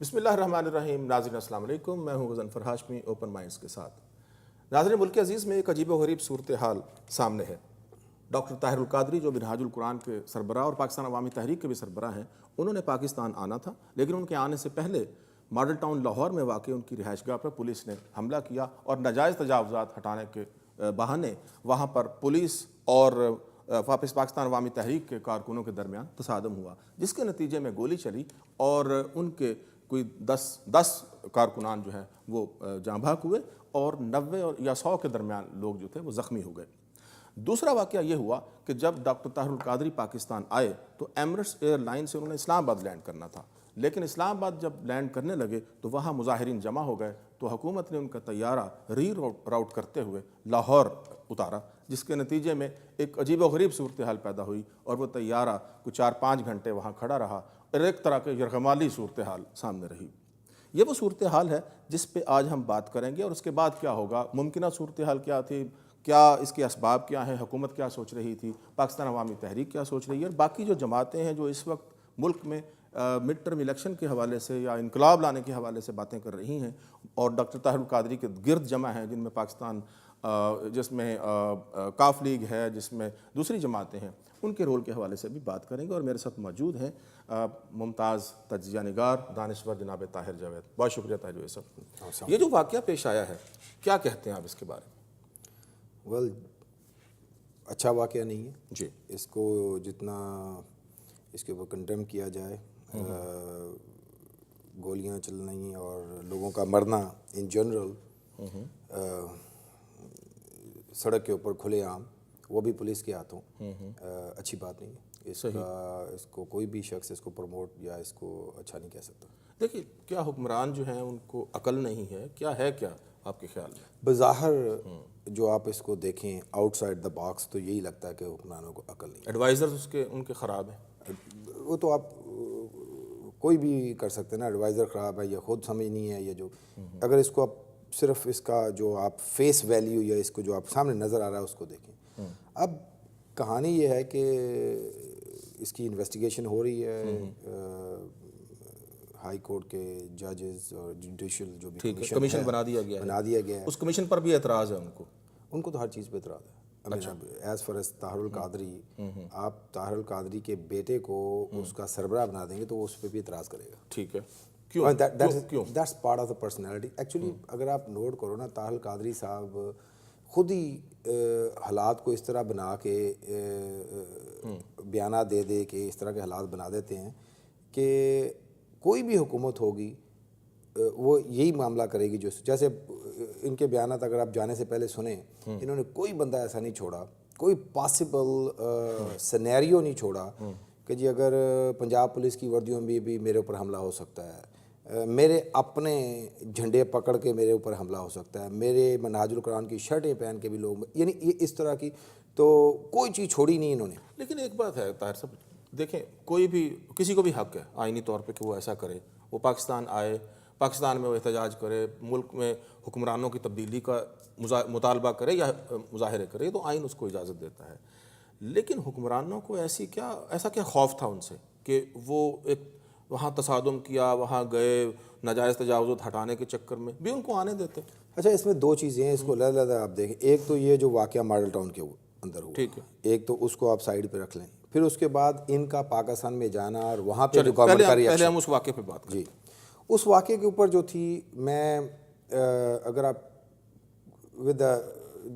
بسم اللہ الرحمن الرحیم. ناظرین السلام علیکم. میں ہوں غضنفر ہاشمی اوپن مائنڈز کے ساتھ. ناظرین ملک عزیز میں ایک عجیب و غریب صورتحال سامنے ہے. ڈاکٹر طاہر القادری جو منہاج القرآن کے سربراہ اور پاکستان عوامی تحریک کے بھی سربراہ ہیں، انہوں نے پاکستان آنا تھا، لیکن ان کے آنے سے پہلے ماڈل ٹاؤن لاہور میں واقع ان کی رہائش گاہ پر پولیس نے حملہ کیا اور ناجائز تجاوزات ہٹانے کے بہانے وہاں پر پولیس اور واپس پاکستان عوامی تحریک کے کارکنوں کے درمیان تصادم ہوا، جس کے نتیجے میں گولی چلی اور ان کے کوئی 10 کارکنان جو ہیں وہ جاں بحق ہوئے اور 90 یا 100 کے درمیان لوگ جو تھے وہ زخمی ہو گئے. دوسرا واقعہ یہ ہوا کہ جب ڈاکٹر طاہر القادری پاکستان آئے تو ایمریٹس ایئر لائن سے انہوں نے اسلام آباد لینڈ کرنا تھا، لیکن اسلام آباد جب لینڈ کرنے لگے تو وہاں مظاہرین جمع ہو گئے تو حکومت نے ان کا طیارہ ری راؤٹ کرتے ہوئے لاہور اتارا، جس کے نتیجے میں ایک عجیب و غریب صورتحال پیدا ہوئی اور وہ طیارہ کچھ 4-5 گھنٹے وہاں کھڑا رہا اور ایک طرح کے یرغمالی صورتحال سامنے رہی. یہ وہ صورتحال ہے جس پہ آج ہم بات کریں گے اور اس کے بعد کیا ہوگا، ممکنہ صورتحال کیا تھی، کیا اس کے اسباب کیا ہیں، حکومت کیا سوچ رہی تھی، پاکستان عوامی تحریک کیا سوچ رہی ہے، اور باقی جو جماعتیں ہیں جو اس وقت ملک میں مڈ ٹرم الیکشن کے حوالے سے یا انقلاب لانے کے حوالے سے باتیں کر رہی ہیں اور ڈاکٹر طاہر القادری کے گرد جمع ہیں، جن میں پاکستان جس میں کاف لیگ ہے، جس میں دوسری جماعتیں ہیں، ان کے رول کے حوالے سے بھی بات کریں گے. اور میرے ساتھ موجود ہیں ممتاز تجزیہ نگار دانشور جناب طاہر جاوید. بہت شکریہ طاہر جاوید صاحب. یہ جو واقعہ پیش آیا ہے کیا کہتے ہیں آپ اس کے بارے میں؟ ویل اچھا واقعہ نہیں ہے جی. اس کو جتنا اس کے اوپر کنڈیم کیا جائے، گولیاں چلنی اور لوگوں کا مرنا ان جنرل سڑک کے اوپر کھلے عام، وہ بھی پولیس کے ہاتھوں، اچھی بات نہیں ہے. اس کو کوئی بھی شخص اس کو پروموٹ یا اس کو اچھا نہیں کہہ سکتا. دیکھیے، کیا حکمران جو ہیں ان کو عقل نہیں ہے؟ کیا آپ کے خیال میں؟ بظاہر جو آپ اس کو دیکھیں آؤٹ سائڈ دا باکس تو یہی لگتا ہے کہ حکمرانوں کو عقل نہیں. ایڈوائزرز ان کے خراب ہیں. وہ تو آپ کوئی بھی کر سکتے ہیں نا، ایڈوائزر خراب ہے یا خود سمجھ نہیں ہے، یا جو اگر اس کو آپ صرف اس کا جو آپ فیس ویلیو یا اس کو جو آپ سامنے نظر آ رہا ہے اس کو دیکھیں. اب کہانی یہ ہے کہ اس کی انویسٹیگیشن ہو رہی ہے، ہائی کورٹ کے ججز اور جوڈیشل جو بھی کمیشن بنا دیا گیا ہے. اس کمیشن پر بھی اعتراض ہے ان کو تو ہر چیز پہ اعتراض ہے. As far as Tahir al Qadri, آپ طاہر القادری کے بیٹے کو اس کا سربراہ بنا دیں گے تو وہ اس پہ بھی اعتراض کرے گا. ٹھیک ہے. That's part of the personality. Actually اگر آپ نوٹ کرو نا، طاہر القادری صاحب خود ہی حالات کو اس طرح بنا کے بیانات دے کے اس طرح کے حالات بنا دیتے ہیں کہ کوئی بھی حکومت ہوگی وہ یہی معاملہ کرے گی. جیسے ان کے بیانات اگر آپ جانے سے پہلے سنیں، انہوں نے کوئی بندہ ایسا نہیں چھوڑا، کوئی پاسبل سینیریو نہیں چھوڑا کہ جی اگر پنجاب پولیس کی وردیوں میں بھی میرے اوپر حملہ ہو سکتا ہے، میرے اپنے جھنڈے پکڑ کے میرے اوپر حملہ ہو سکتا ہے، میرے منہاج القرآن کی شرٹیں پہن کے بھی لوگ، یعنی یہ اس طرح کی تو کوئی چیز چھوڑی نہیں انہوں نے. لیکن ایک بات ہے طاہر صاحب، دیکھیں کوئی بھی کسی کو بھی حق ہے آئینی طور پہ کہ وہ ایسا کرے، وہ پاکستان آئے، پاکستان میں وہ احتجاج کرے، ملک میں حکمرانوں کی تبدیلی کا مطالبہ کرے یا مظاہرے کرے، تو آئین اس کو اجازت دیتا ہے. لیکن حکمرانوں کو ایسا کیا خوف تھا ان سے کہ وہ ایک وہاں تصادم کیا، وہاں گئے، ناجائز تجاوزات ہٹانے کے چکر میں بھی ان کو آنے دیتے؟ اچھا، اس میں دو چیزیں ہیں، اس کو علیحدہ آپ دیکھیں. ایک تو یہ جو واقعہ ماڈل ٹاؤن کے اندر ہوا، ٹھیک ہے، ایک تو اس کو آپ سائیڈ پہ رکھ لیں. پھر اس کے بعد ان کا پاکستان میں جانا اور وہاں پہ جو گورنمنٹ کا ریئیکشن، پہلے ہم اس واقعے پہ بات کریں. جی، اس واقعے کے اوپر جو تھی، میں اگر آپ ود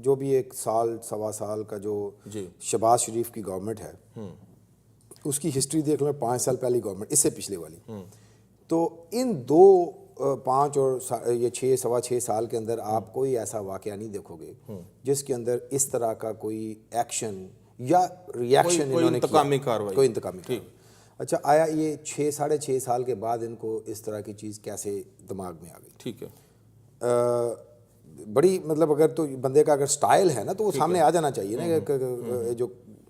جو بھی 1 سال سوا سال کا جو شہباز شریف کی گورنمنٹ ہے اس کی ہسٹری دیکھ لیں، 5 سال پہلی گورنمنٹ، اس سے پچھلے والی، تو ان 5 اور یہ 6 سوا 6 سال کے اندر آپ کوئی ایسا واقعہ نہیں دیکھو گے جس کے اندر اس طرح کا کوئی ایکشن یا ریئیکشن انہوں نے کیا، کوئی انتقامی کارروائی. اچھا، آیا یہ 6-6.5 سال کے بعد ان کو اس طرح کی چیز کیسے دماغ میں آ گئی؟ ٹھیک ہے. بڑی مطلب اگر تو بندے کا اگر سٹائل ہے نا تو وہ سامنے آ جانا چاہیے نا، جو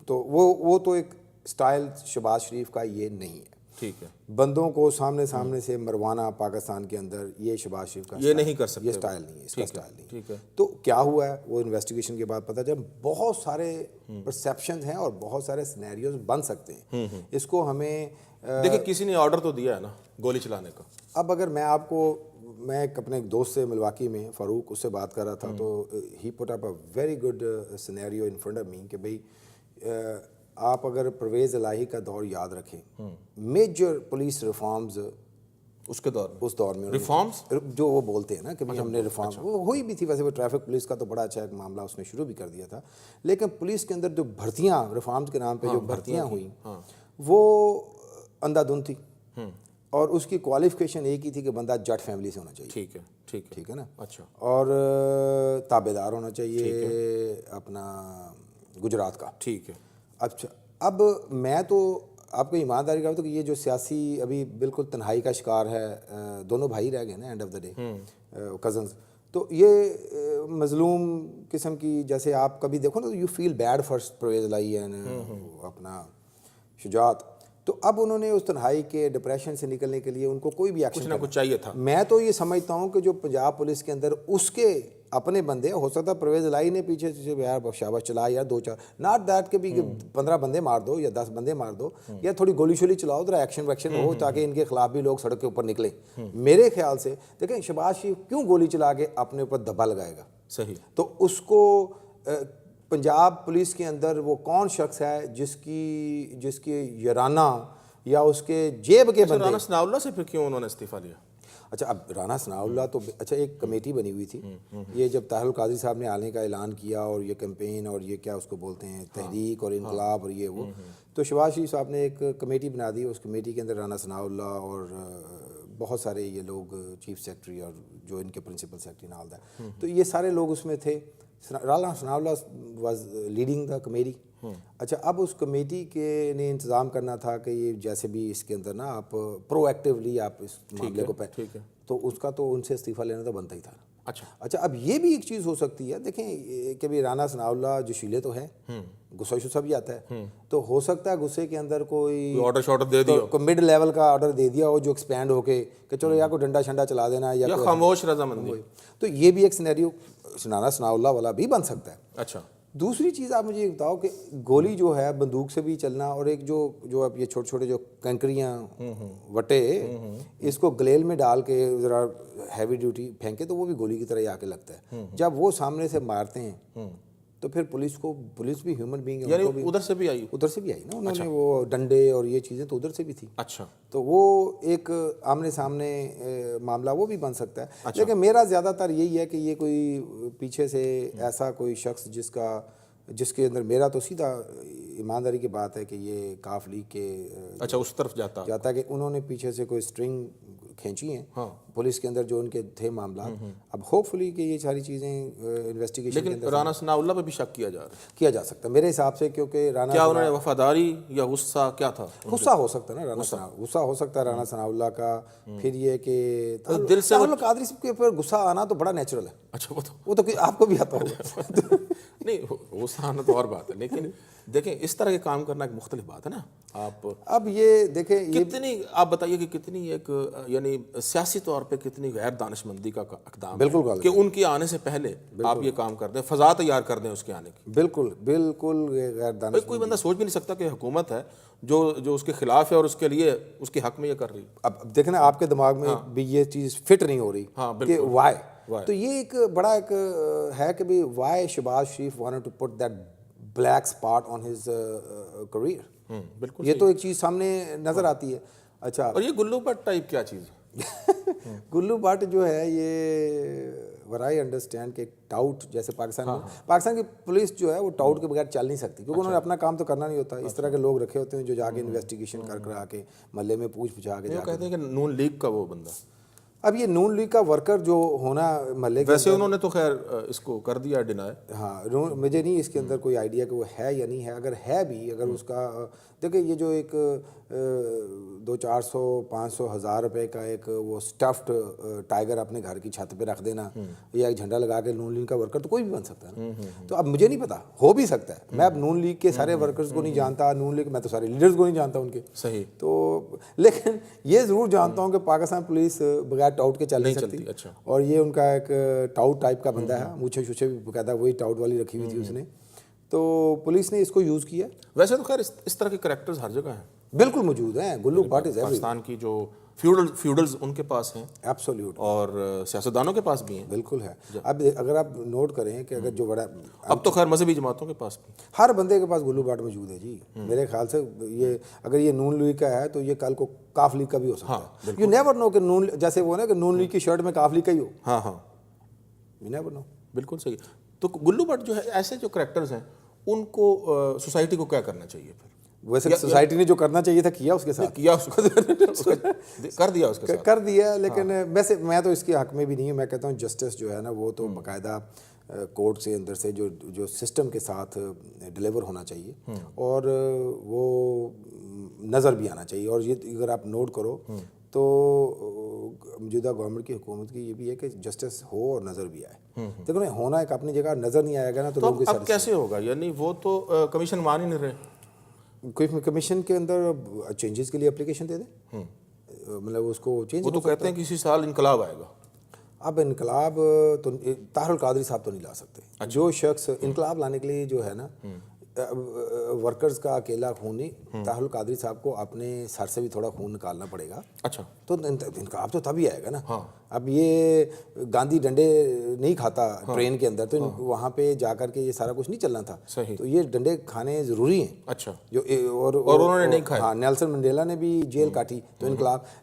تو وہ تو ایک سٹائل شہباز شریف کا یہ نہیں ہے. ٹھیک ہے. بندوں کو سامنے سے مروانا پاکستان کے اندر، یہ شہباز شریف کا یہ نہیں کر سکتے، یہ سٹائل نہیں ہے، اس کا سٹائل نہیں. ٹھیک ہے. تو کیا ہوا ہے وہ انویسٹیگیشن کے بعد پتہ چلا. بہت سارے پرسیپشنز ہیں اور بہت سارے سینیریوز بن سکتے ہیں. اس کو ہمیں دیکھیں کسی نے آرڈر تو دیا ہے نا، گولی چلانے کا؟ اب اگر میں آپ کو، میں ایک اپنے ایک دوست سے ملواکی میں، فاروق، اس سے بات کر رہا تھا، تو he put up a very good scenario in front of me کہ بھئی آپ اگر پرویز الہی کا دور یاد رکھیں، میجر پولیس ریفارمز اس کے دور میں، اس دور میں ریفارمز جو وہ بولتے ہیں نا کہ ہم نے ریفارم، وہ ہوئی بھی تھی ویسے، وہ ٹریفک پولیس کا تو بڑا اچھا ایک معاملہ اس نے شروع بھی کر دیا تھا، لیکن پولیس کے اندر جو بھرتیاں، ریفارمز کے نام پہ جو بھرتیاں ہوئیں، وہ اندھا دھند تھی، اور اس کی کوالیفیکیشن ایک ہی تھی کہ بندہ جٹ فیملی سے ہونا چاہیے، ٹھیک ہے، ٹھیک ہے نا، اچھا، اور تابع دار ہونا چاہیے اپنا گجرات کا، ٹھیک ہے، اچھا اب میں تو آپ کو ایمانداری کا تو کہ یہ جو سیاسی ابھی بالکل تنہائی کا شکار ہے، دونوں بھائی رہ گئے نا and of the day, cousins, تو یہ مظلوم قسم کی، جیسے آپ کبھی دیکھو نا، you feel bad for Pervaiz Elahi and اپنا شجاعت، تو اب انہوں نے اس تنہائی کے ڈپریشن سے نکلنے کے لیے ان کو کوئی بھی ایکشن کچھ نہ کچھ چاہیے تھا۔ میں تو یہ سمجھتا ہوں کہ جو پنجاب پولیس کے اندر اس کے اپنے بندے، ہو سکتا ہے پرویز الہی نے پیچھے سے یار شاباش چلا یار 2-4، ناٹ دیٹ کہ بھی 15 بندے مار دو یا 10 بندے مار دو، یا تھوڑی گولی شولی چلاؤ، ذرا ایکشن ویکشن ہو تاکہ ان کے خلاف بھی لوگ سڑک کے اوپر نکلیں۔ میرے خیال سے دیکھیں شہباز شریف کیوں گولی چلا کے اپنے اوپر دھبا لگائے گا؟ صحیح، تو اس کو پنجاب پولیس کے اندر وہ کون شخص ہے جس کی یارانہ یا اس کے جیب کے بندے، رانا ثناء اللہ سے پھر کیوں انہوں نے استعفیٰ لیا؟ اچھا اب رانا ثناء اللہ تو اچھا ایک کمیٹی بنی ہوئی تھی، یہ جب طاہر القادری صاحب نے آنے کا اعلان کیا اور یہ کیمپین اور یہ کیا اس کو بولتے ہیں تحریک اور انقلاب اور یہ وہ، تو شہباز شریف صاحب نے ایک کمیٹی بنا دی، اس کمیٹی کے اندر رانا ثناء اللہ اور بہت سارے یہ لوگ، چیف سیکرٹری اور جو ان کے پرنسپل سیکرٹری نال دا، تو یہ سارے لوگ اس میں تھے، رانا ثناء اللہ واز لیڈنگ دا کمیٹی۔ اچھا اب اس کمیٹی کے نے انتظام کرنا تھا کہ یہ جیسے بھی اس کے اندر نا آپ پرو ایکٹیولی آپ اس معاملے کو تو اس کا تو ان سے استعفیٰ لینا تو بنتا ہی تھا۔ اچھا اب یہ بھی ایک چیز ہو سکتی ہے، دیکھیں کہ بھی رانا ثناء اللہ جوشیلے تو ہیں، غصہ شصہ بھی آتا ہے، تو ہو سکتا ہے غصے کے اندر کوئی آرڈر شارڈر دے دیا، کوئی مڈ لیول کا آرڈر دے دیا ہو جو ایکسپینڈ ہو کے کہ چلو یا کوئی ڈنڈا شنڈا چلا دینا یا خاموش رضامندی، تو یہ بھی ایک سینیریو رانا ثناء اللہ والا بھی بن سکتا ہے۔ اچھا دوسری چیز آپ مجھے یہ بتاؤ کہ گولی جو ہے بندوق سے بھی چلنا، اور ایک جو اب یہ چھوٹے چھوٹے جو کنکریاں وٹے اس کو گلیل میں ڈال کے ذرا ہیوی ڈیوٹی پھینکے تو وہ بھی گولی کی طرح ہی آ کے لگتا ہے، جب وہ سامنے سے مارتے ہیں تو پھر پولیس بھی ہیومن بینگ ہے، یعنی ادھر سے بھی آئی نا، انہوں نے وہ ڈنڈے اور یہ چیزیں تو ادھر سے بھی تھی۔ اچھا تو وہ ایک آمنے سامنے معاملہ وہ بھی بن سکتا ہے، لیکن میرا زیادہ تر یہی ہے کہ یہ کوئی پیچھے سے ایسا کوئی شخص جس کے اندر، میرا تو سیدھا ایمانداری کی بات ہے کہ یہ کاف لیگ کے اچھا اس طرف جاتا ہے کہ انہوں نے پیچھے سے کوئی سٹرنگ کھینچی ہیں پولیس کے اندر جو ان کے تھے معاملات۔ اب ہوپ فلی کہ یہ ساری چیزیں انویسٹیگیشن کے لیکن رانا ثناء اللہ پہ بھی شک کیا جا سکتا ہے میرے حساب سے، کیونکہ رانا کیا انہوں نے وفاداری یا غصہ کیا تھا؟ غصہ ہو سکتا ہے نا، غصہ ہو سکتا ہے رانا ثناء اللہ کا، پھر یہ کہ دل سے طاہر القادری صاحب کے اوپر غصہ آنا تو بڑا نیچرل ہے۔ اچھا وہ تو آپ کو بھی آتا ہوگا۔ نہیں غصہ آنا تو اور بات ہے، لیکن دیکھیں اس طرح کے کام کرنا ایک مختلف بات ہے نا۔ آپ اب یہ دیکھیں کتنی، آپ بتائیے کہ کتنی ایک یعنی سیاسی طور پہ کتنی غیر دانش مندی کا اقدام بالکل کہ ان کے آنے سے پہلے آپ یہ کام کر دیں، فضا تیار کر دیں اس کے آنے کی۔ بالکل غیر دانش، کوئی بندہ سوچ بھی نہیں سکتا کہ حکومت ہے جو اس کے خلاف ہے اور اس کے لیے اس کے حق میں یہ کر رہی ہے۔ اب دیکھیں نا آپ کے دماغ میں بھی یہ چیز فٹ نہیں ہو رہی کہ وائی، تو یہ ایک بڑا ایک ہے کہ بھی why Shahbaz Sharif wanted to put that black spot on his career, بالکل یہ تو ایک چیز سامنے نظر آتی ہے۔ اچھا اور یہ گلو بٹ ٹائپ کیا چیز ہے؟ گلو بٹ جو ہے یہ ور آئی انڈرسٹینڈ کہ ٹاؤٹ، جیسے پاکستان کی پولیس جو ہے وہ ٹاؤٹ کے بغیر چل نہیں سکتی، کیونکہ انہوں نے اپنا کام تو کرنا نہیں ہوتا، اس طرح کے لوگ رکھے ہوتے ہیں جو جا کے انویسٹیگیشن کر آ کے محلے میں پوچھ پچھا کے کہتے ہیں کہ نون لیگ کا وہ بندہ، اب یہ نون لیگ کا ورکر جو ہونا محلے کے، ویسے انہوں نے تو خیر اس کو کر دیا ڈینائی، ہاں مجھے نہیں اس کے اندر کوئی آئیڈیا کہ وہ ہے یا نہیں ہے، اگر ہے بھی، اگر اس کا دیکھیں یہ جو ایک 200-400 500 1000 روپے کا ایک وہ اسٹفڈ ٹائگر اپنے گھر کی چھت پہ رکھ دینا یا ایک جھنڈا لگا کے نون لیگ کا ورکر تو کوئی بھی بن سکتا ہے نا۔ تو اب مجھے نہیں پتا، ہو بھی سکتا ہے، میں اب نون لیگ کے سارے ورکرز کو نہیں جانتا، نون لیگ میں تو سارے لیڈرز کو نہیں جانتا ان کے، صحیح، تو لیکن یہ ضرور جانتا ہوں کہ پاکستان پولیس بغیر ٹاؤٹ کے چل نہیں سکتی، اور یہ ان کا ایک ٹاؤٹ ٹائپ کا بندہ ہے، مونچھیں شوچھیں بھی باقاعدہ وہی ٹاؤٹ والی رکھی ہوئی تھی اس نے، تو پولیس نے اس کو یوز کیا۔ ویسے تو خیر اس طرح کے کریکٹرز ہر جگہ ہیں، بالکل موجود ہیں، گلو بٹ از پاکستان کی جو فیوڈلز ان کے پاس ہیں ایبسولوٹ، اور سیاستدانوں کے پاس بھی ہیں. بالکل ہے. اب اگر آپ نوٹ کریں کہ اگر جو بڑا اب تو خیر مذہبی جماعتوں کے پاس بھی ہر بندے کے پاس گلو باٹ موجود ہے جی. میرے خیال سے یہ اگر یہ نون لیگ کا ہے تو یہ کل کو کاف لیگ کا بھی ہو سکتا ہے. یو نیور نو کہ نون جیسے وہ نا کہ نون لیگ کی شرٹ میں کاف لیگ کا ہی ہو. ہاں یو نیور نو. بالکل صحیح. تو گلو بٹ جو ہے ایسے جو کریکٹرز ہیں ان کو سوسائٹی کو کیا کرنا چاہیے پھر؟ ویسے سوسائٹی نے جو کرنا چاہیے تھا کیا اس کے ساتھ کیا کر دیا اس کے ساتھ کر دیا. لیکن ویسے میں تو اس کے حق میں بھی نہیں ہوں. میں کہتا ہوں جسٹس جو ہے نا وہ تو باقاعدہ کورٹ سے اندر سے جو سسٹم کے ساتھ ڈلیور ہونا چاہیے اور وہ نظر بھی آنا چاہیے. اور یہ اگر آپ نوٹ کرو تو موجودہ گورنمنٹ کی حکومت کی یہ بھی ہے کہ جسٹس ہو اور نظر بھی آئے. دیکھو ہونا ایک اپنی جگہ نظر نہیں آئے گا نا تو لوگوں کے اب کیسے ہوگا؟ یعنی وہ تو کمیشن مان ہی نہیں رہے. کوئی کمیشن کے اندر چینجز کے لیے اپلیکیشن دے دیں, مطلب اس کو چینج. وہ تو کہتے ہیں کہ اسی سال انقلاب آئے گا. اب انقلاب تو طاہر القادری صاحب تو نہیں لا سکتے. جو شخص انقلاب لانے کے لیے جو ہے نا ورکرز کا اکیلا خون نہیں, طاہر القادری صاحب کو اپنے سر سے بھی تھوڑا خون نکالنا پڑے گا. اچھا, تو انقلاب تو تبھی آئے گا نا. اب یہ گاندھی ڈنڈے نہیں کھاتا ٹرین کے اندر, تو وہاں پہ جا کر کے یہ سارا کچھ نہیں چلنا تھا. تو یہ ڈنڈے کھانے ضروری ہیں. اچھا, جو اور انہوں نے نہیں کھائے. ہاں, نیلسن منڈیلا نے بھی جیل کاٹی. تو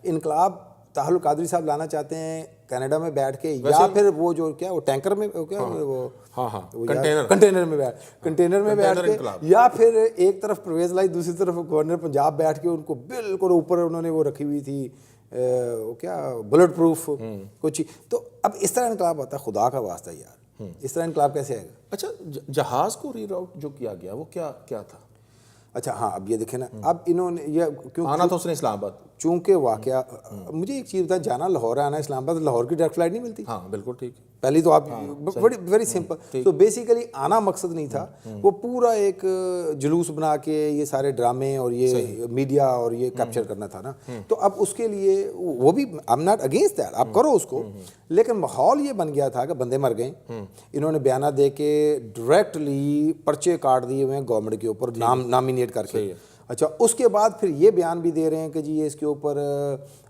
انقلاب طاہر القادری صاحب لانا چاہتے ہیں کینیڈا میں بیٹھ کے, یا پھر وہ جو کیا وہ ٹینکر میں کیا وہ کنٹینر میں بیٹھ کے, یا پھر ایک طرف پرویز لائی دوسری طرف گورنر پنجاب بیٹھ کے ان کو بالکل اوپر انہوں نے وہ رکھی ہوئی تھی کیا بلٹ پروف کچھ. تو اب اس طرح انقلاب ہوتا ہے, خدا کا واسطہ یار, اس طرح انقلاب کیسے آئے گا؟ اچھا, جہاز کو ری راؤٹ جو کیا گیا وہ کیا تھا؟ اچھا ہاں, اب یہ دیکھیں نا, اب انہوں نے یہ آنا تھا اس نے اسلام آباد, چونکہ واقعہ مجھے ایک چیز بتایا, جانا لاہور ہے, آنا اسلام آباد, لاہور کی ڈائریکٹ فلائٹ نہیں ملتی. ہاں بالکل ٹھیک. پہلی تو آپ ویری سمپل. تو بیسیکلی آنا مقصد نہیں تھا, وہ پورا ایک جلوس بنا کے یہ سارے ڈرامے اور یہ میڈیا اور یہ کیپچر کرنا تھا نا. تو اب اس کے لیے وہ بھی I am not against that, آپ کرو اس کو, لیکن ماحول یہ بن گیا تھا کہ بندے مر گئے. انہوں نے بیانات دے کے ڈائریکٹلی پرچے کاٹ دیے ہوئے ہیں گورنمنٹ کے اوپر نامینیٹ کر کے. اچھا, اس کے بعد پھر یہ بیان بھی دے رہے ہیں کہ جی اس کے اوپر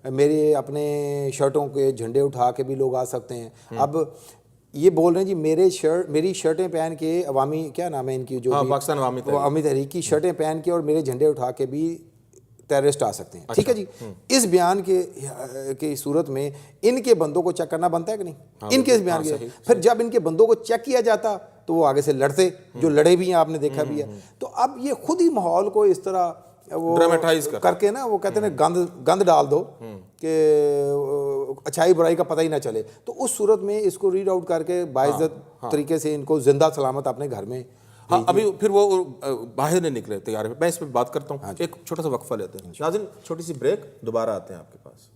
میرے اپنے شرٹوں کے جھنڈے اٹھا کے بھی لوگ آ سکتے ہیں. اب یہ بول رہے ہیں جی میری شرٹیں پہن کے عوامی کیا نام ہے ان کی جو پاکستان عوامی تحریک کی شرٹیں پہن کے اور میرے جھنڈے اٹھا کے بھی ٹیررسٹ آ سکتے ہیں. ٹھیک ہے جی, اس بیان کی صورت میں ان کے بندوں کو چیک کرنا بنتا ہے کہ نہیں؟ ان کے اس بیان کے پھر جب ان کے بندوں کو چیک کیا جاتا تو وہ آگے سے لڑتے, جو لڑے بھی ہیں آپ نے دیکھا بھی ہے. تو اب یہ خود ہی ماحول کو اس طرح وہ ڈرامٹائز کر کے نا, وہ کہتے ہیں گند ڈال دو کہ اچھائی برائی کا پتہ ہی نہ چلے. تو اس صورت میں اس کو ریڈ آؤٹ کر کے باعزت طریقے سے ان کو زندہ سلامت اپنے گھر میں. ہاں, ابھی پھر وہ باہر نہیں نکلے طیارے پہ. میں اس پہ بات کرتا ہوں, ایک چھوٹا سا وقفہ لیتے ہیں. ناظرین چھوٹی سی بریک, دوبارہ آتے ہیں آپ کے پاس.